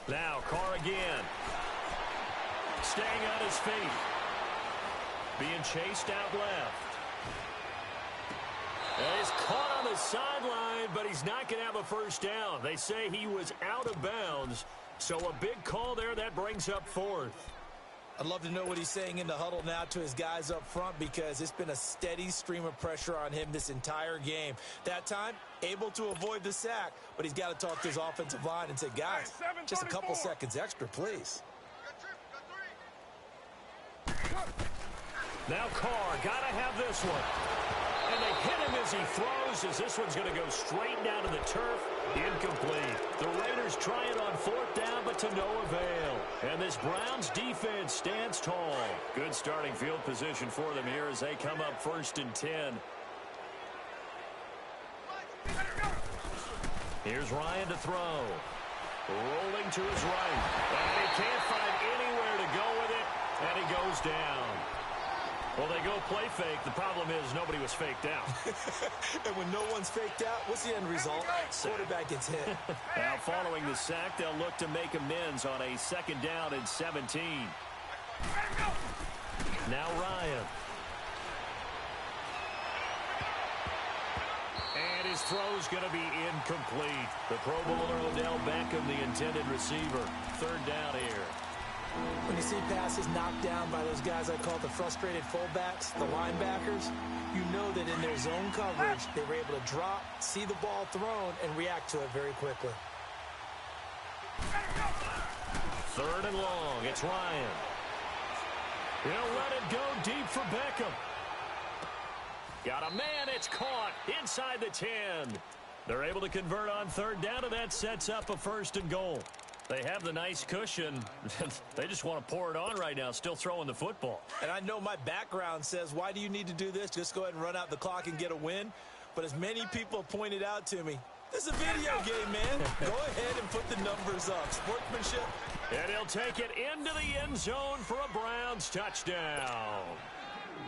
Now Carr again. Staying on his feet. Being chased out left. And he's caught on the sideline, but he's not going to have a first down. They say he was out of bounds. So a big call there. That brings up 4th. I'd love to know what he's saying in the huddle now to his guys up front, because it's been a steady stream of pressure on him this entire game. That time, able to avoid the sack, but he's got to talk to his offensive line and say, guys, just a couple seconds extra, please. Now Carr, got to have this one. And they hit him as he throws, as this one's going to go straight down to the turf. Incomplete. The Raiders try it on 4th down, but to no avail. And this Browns defense stands tall. Good starting field position for them here as they come up 1st and 10. Here's Ryan to throw. Rolling to his right. And he can't find anywhere to go with it. And he goes down. Well, they go play fake. The problem is nobody was faked out. And when no one's faked out, what's the end result? Quarterback gets hit. Now, following the sack, they'll look to make amends on a 2nd down and 17. Now Ryan. And his throw's going to be incomplete. The Pro Bowler Odell Beckham, the intended receiver. 3rd down here. When you see passes knocked down by those guys I call the frustrated fullbacks, the linebackers, you know that in their zone coverage, they were able to drop, see the ball thrown, and react to it very quickly. 3rd and long. It's Ryan. He'll let it go deep for Beckham. Got a man. It's caught inside the 10. They're able to convert on 3rd down, and that sets up a 1st and goal. They have the nice cushion. They just want to pour it on right now, still throwing the football. And I know my background says, why do you need to do this? Just go ahead and run out the clock and get a win. But as many people pointed out to me, this is a video game, man. Go ahead and put the numbers up. Sportsmanship. And he'll take it into the end zone for a Browns touchdown.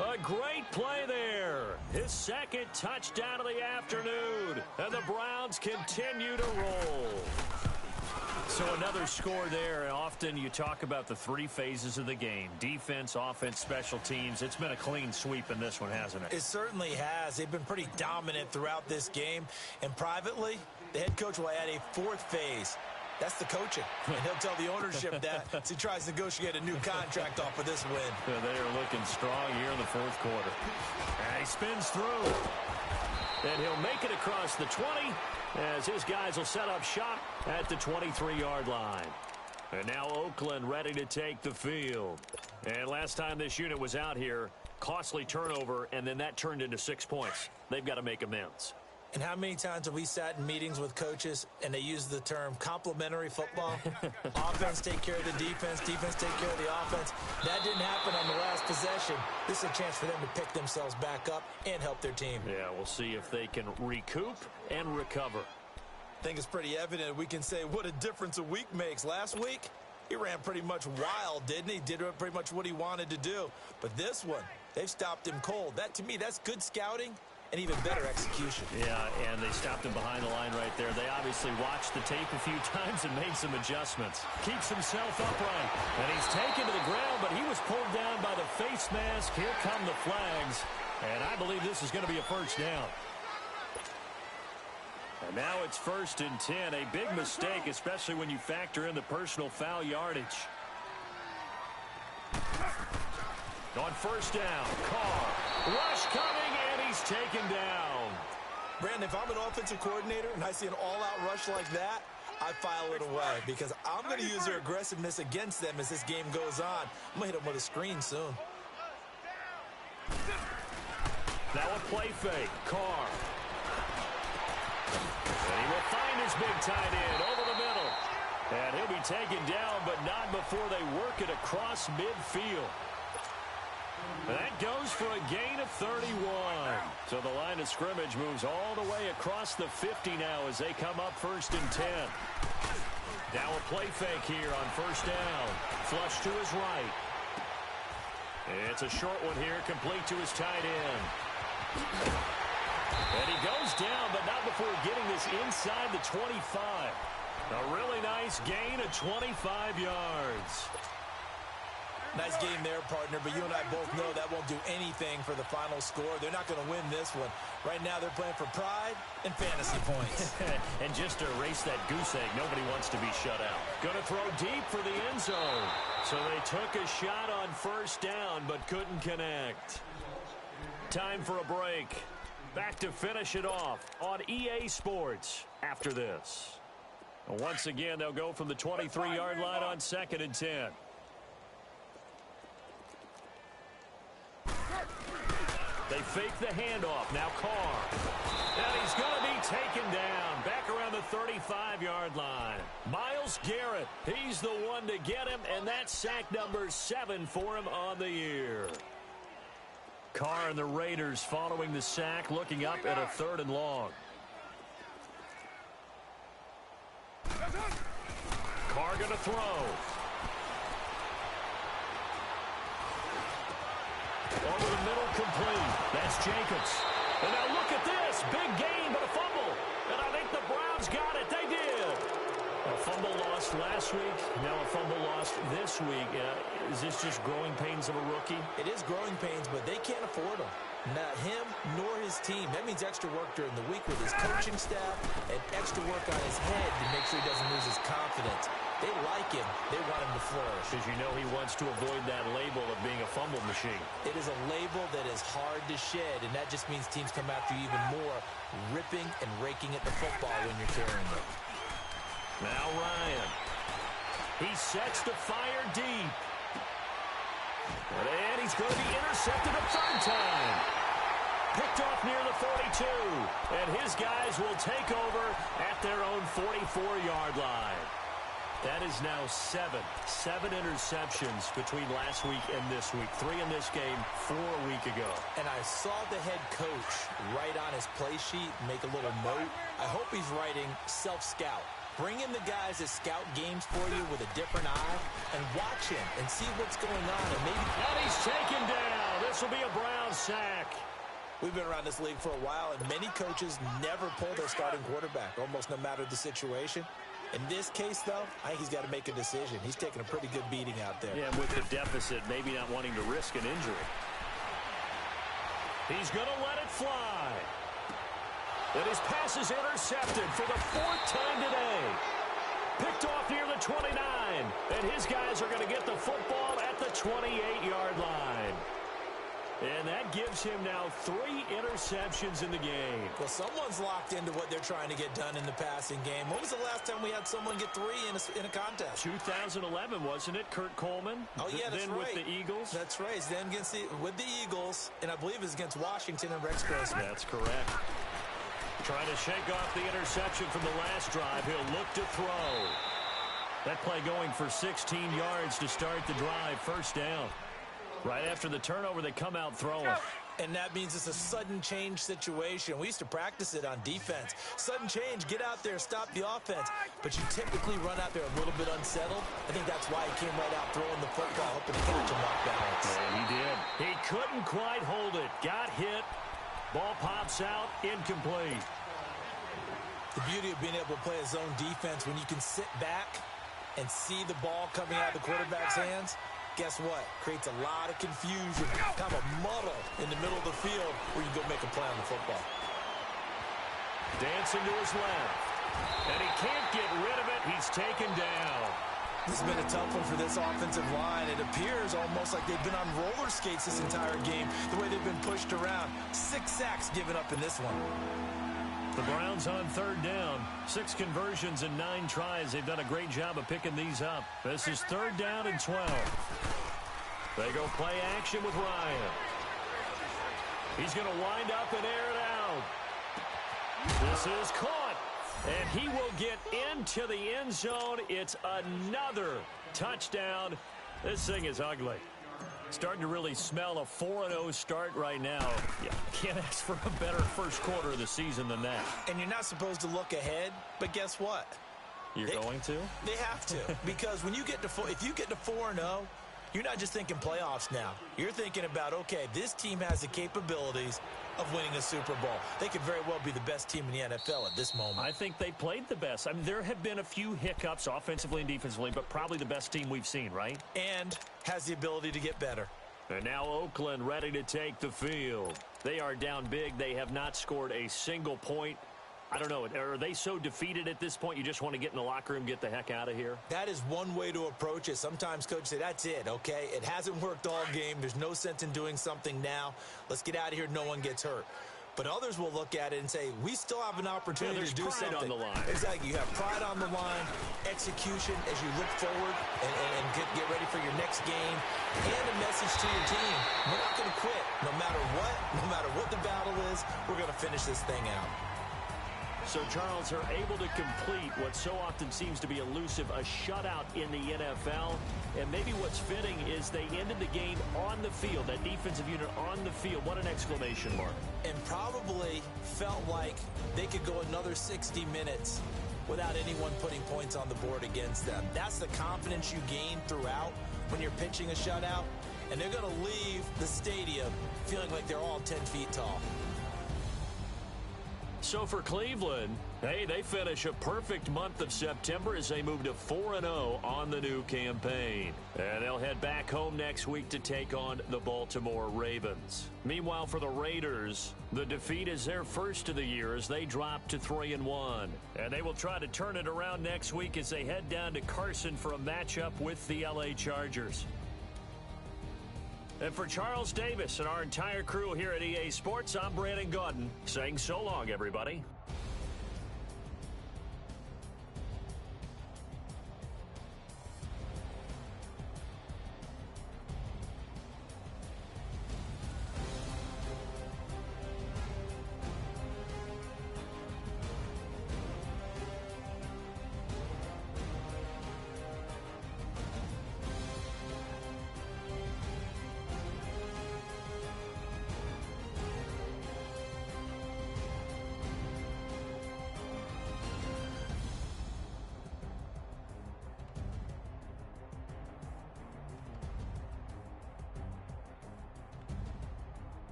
A great play there. His 2nd touchdown of the afternoon. And the Browns continue to roll. So another score there, and often you talk about the 3 phases of the game. Defense, offense, special teams. It's been a clean sweep in this one, hasn't it? It certainly has. They've been pretty dominant throughout this game. And privately, the head coach will add a 4th phase. That's the coaching. And he'll tell the ownership that as he tries to negotiate a new contract off of this win. Yeah, they are looking strong here in the 4th quarter. And he spins through. And he'll make it across the 20 as his guys will set up shop at the 23-yard line. And now Oakland ready to take the field. And last time this unit was out here, costly turnover, and then that turned into 6 points. They've got to make amends. And how many times have we sat in meetings with coaches and they use the term complementary football? Offense take care of the defense, defense take care of the offense. That didn't happen on the last possession. This is a chance for them to pick themselves back up and help their team. Yeah, we'll see if they can recoup and recover. I think it's pretty evident we can say what a difference a week makes. Last week, he ran pretty much wild, didn't he? Did pretty much what he wanted to do. But this one, they've stopped him cold. That, to me, that's good scouting and even better execution. Yeah, and they stopped him behind the line right there. They obviously watched the tape a few times and made some adjustments. Keeps himself upright, and he's taken to the ground, but he was pulled down by the face mask. Here come the flags, and I believe this is going to be a first down. And now it's 1st and 10. A big mistake, especially when you factor in the personal foul yardage. On first down, Carr. Rush coming, and he's taken down. Brandon, if I'm an offensive coordinator and I see an all-out rush like that, I file it away because I'm going to use their aggressiveness against them as this game goes on. I'm going to hit them with a screen soon. Now a play fake. Carr. And he will find his big tight end over the middle. And he'll be taken down, but not before they work it across midfield. That goes for a gain of 31. So the line of scrimmage moves all the way across the 50 now as they come up 1st and 10. Now a play fake here on first down. Flush to his right. It's a short one here, complete to his tight end. And he goes down, but not before getting this inside the 25. A really nice gain of 25 yards. Nice game there, partner, but you and I both know that won't do anything for the final score. They're not going to win this one. Right now they're playing for pride and fantasy points. And just to erase that goose egg, nobody wants to be shut out. Going to throw deep for the end zone. So they took a shot on first down, but couldn't connect. Time for a break. Back to finish it off on EA Sports after this. Once again, they'll go from the 23-yard line on 2nd and 10. They fake the handoff. Now Carr. And he's going to be taken down. Back around the 35-yard line. Myles Garrett. He's the one to get him, and that's sack number 7 for him on the year. Carr and the Raiders following the sack, looking up at a 3rd and long. Carr going to throw. Over the middle, complete. That's Jacobs. And now look at this. Big gain, but a fumble. And I think the Browns got it. They did. A fumble lost last week. Now a fumble lost this week. Is this just growing pains of a rookie? It is growing pains, but they can't afford them. Not him nor his team. That means extra work during the week with his coaching staff and extra work on his head to make sure he doesn't lose his confidence. They like him. They want him to flourish. Because you know he wants to avoid that label of being a fumble machine. It is a label that is hard to shed, and that just means teams come after you even more, ripping and raking at the football when you're carrying it. Now Ryan. He sets to fire deep. And he's going to be intercepted a 3rd time. Picked off near the 42. And his guys will take over at their own 44-yard line. That is now 7 interceptions between last week and this week. 3 in this game, 4 a week ago. And I saw the head coach write on his play sheet, make a little note. I hope he's writing self-scout. Bring in the guys that scout games for you with a different eye and watch him and see what's going on. And he's taken down. This will be a Brown sack. We've been around this league for a while, and many coaches never pull their starting quarterback, almost no matter the situation. In this case, though, I think he's got to make a decision. He's taking a pretty good beating out there. Yeah, with the deficit, maybe not wanting to risk an injury. He's going to let it fly. And his pass is intercepted for the 4th time today. Picked off near the 29. And his guys are going to get the football at the 28-yard line. And that gives him now 3 interceptions in the game. Well, someone's locked into what they're trying to get done in the passing game. When was the last time we had someone get 3 in a contest? 2011, wasn't it? Kurt Coleman? Oh, yeah, that's then right. with the Eagles? That's right. Then with the Eagles, and I believe it's against Washington and Rex Grossman. That's correct. Trying to shake off the interception from the last drive. He'll look to throw. That play going for 16 yards to start the drive. First down. Right after the turnover, they come out throwing. And that means it's a sudden change situation. We used to practice it on defense. Sudden change, get out there, stop the offense. But you typically run out there a little bit unsettled. I think that's why he came right out throwing the football, hoping to catch him off balance. And he did. He couldn't quite hold it. Got hit. Ball pops out, incomplete. The beauty of being able to play a zone defense when you can sit back and see the ball coming out of the quarterback's hands. Guess what? Creates a lot of confusion, kind of a muddle in the middle of the field where you go make a play on the football. Dancing to his left. And he can't get rid of it. He's taken down. This has been a tough one for this offensive line. It appears almost like they've been on roller skates this entire game, the way they've been pushed around. 6 sacks given up in this one. The Browns on 3rd down. 6 conversions and 9 tries. They've done a great job of picking these up. This is 3rd down and 12. They go play action with Ryan. He's going to wind up and air it out. This is caught. And he will get into the end zone. It's another touchdown. This thing is ugly. Starting to really smell a 4-0 start right now. Yeah, can't ask for a better first quarter of the season than that. And you're not supposed to look ahead, but guess what? You're going to? They have to. Because when you get to if you get to 4-0, you're not just thinking playoffs now. You're thinking about, okay, this team has the capabilities of winning a Super Bowl. They could very well be the best team in the NFL at this moment. I think they played the best. I mean, there have been a few hiccups offensively and defensively, but probably the best team we've seen, right? And has the ability to get better. And now Oakland ready to take the field. They are down big. They have not scored a single point. I don't know. Are they so defeated at this point you just want to get in the locker room, get the heck out of here? That is one way to approach it. Sometimes coaches say, that's it, okay? It hasn't worked all game. There's no sense in doing something now. Let's get out of here. No one gets hurt. But others will look at it and say, we still have an opportunity to do something. There's pride on the line. Exactly. You have pride on the line, execution as you look forward and get ready for your next game, and a message to your team. We're not going to quit. No matter what the battle is, we're going to finish this thing out. So, Charles, are able to complete what so often seems to be elusive, a shutout in the NFL. And maybe what's fitting is they ended the game on the field, that defensive unit on the field. What an exclamation mark. And probably felt like they could go another 60 minutes without anyone putting points on the board against them. That's the confidence you gain throughout when you're pitching a shutout. And they're going to leave the stadium feeling like they're all 10 feet tall. So for Cleveland, hey, they finish a perfect month of September as they move to 4-0 on the new campaign. And they'll head back home next week to take on the Baltimore Ravens. Meanwhile, for the Raiders, the defeat is their first of the year as they drop to 3-1. And they will try to turn it around next week as they head down to Carson for a matchup with the LA Chargers. And for Charles Davis and our entire crew here at EA Sports, I'm Brandon Gaudin saying so long, everybody.